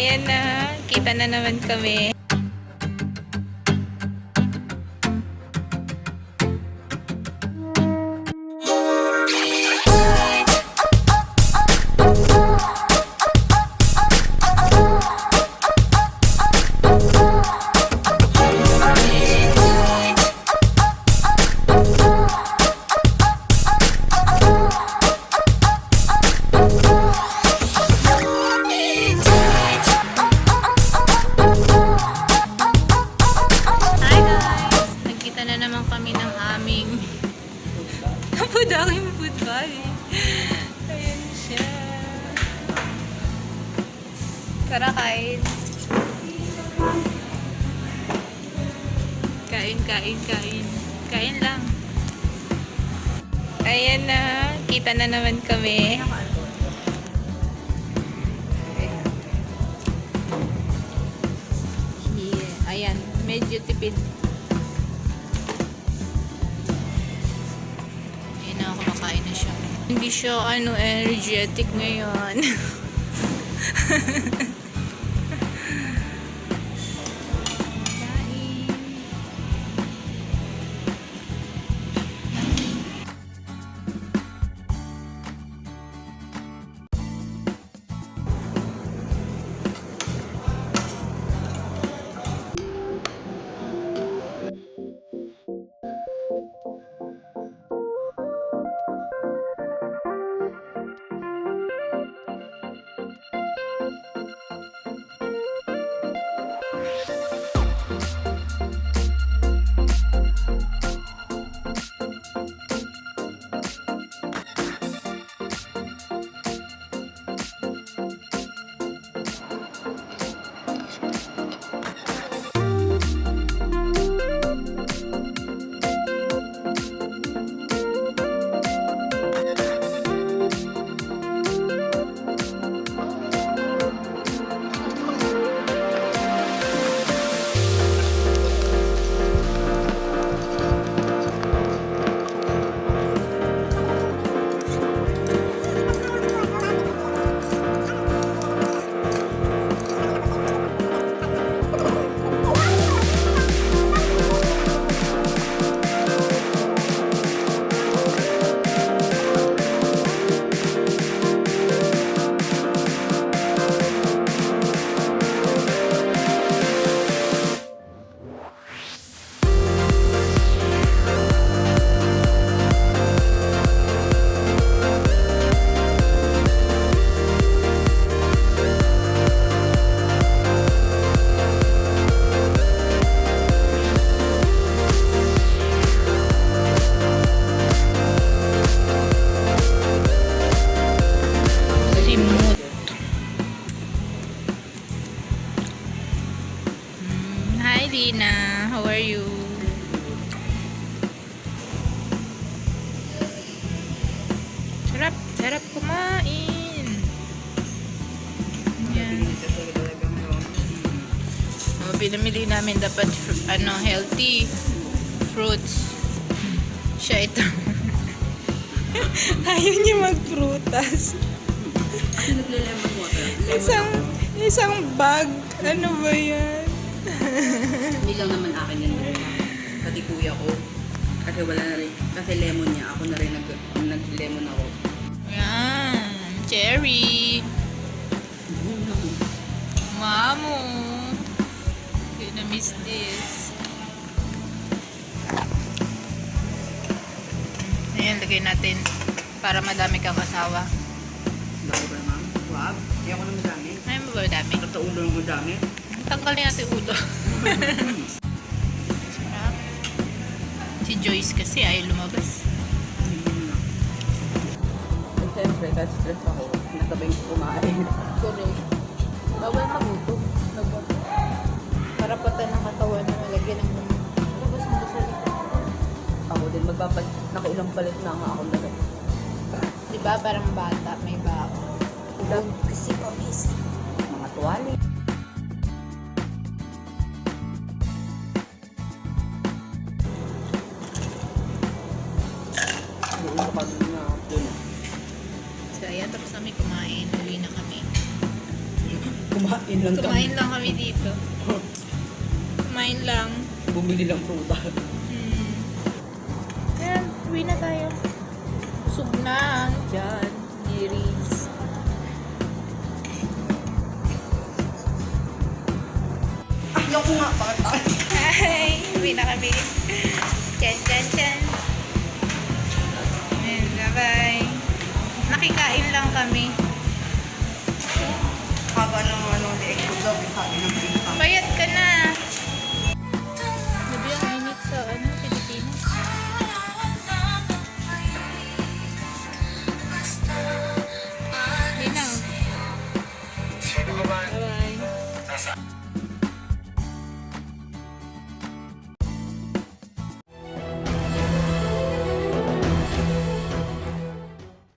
Ayan na, kita na naman kami. Napudangin mo food bali. Ayan siya. Tara, kain. Kain, kain, kain. Kain lang. Ayan na. Kita na naman kami. Yeah. Ayan. Medyo tipid. Kumakain na siya. Hindi siya energetic ngayon. Hi Lina, how are you? Sarap, sarap kumain. Yan. Pinamili namin dapat healthy fruits. Siya ito. Ayaw niya magprutas. Isang bag. Ano ba yan? Hindi lang naman akin yun. Pati kuya ko. Kasi wala na rin. Kasi lemon niya. Ako na rin nag-lemon ako. Yan. Cherry. Mamo. Gonna miss this. Ayan, lagay natin para madami kang asawa. Dami ba ma'am? Wag. Ayaw ko na madami. Ay, mo ba madami? Sa ulo ng madami. Tanggalin natin ulo. Si Joyce kasi ay lumabas. At siyempre, kahit stress ako, natabay ko kumain. Correct. Bawal magutom. Para pata ng katawan na malagyan ng labas mo sa likod. Ako din, nakailang palit na nga ako na rin. Diba parang bata, may bako. Kasi pawis. Mga tuwali. So ayan, tapos kami kumain. Uwi na kami. Kumain lang Kumain lang kami dito. Kumain lang. Bumili lang pruta. Ayan, uwi na tayo. Busog na dyan. Iris. Naku nga, bakit tayo? Hi! Uwi na kami. Chan, chan, chan. Ayan, bye-bye. Nakikain lang kami. Haba ng ano, leeg ko daw, kain ng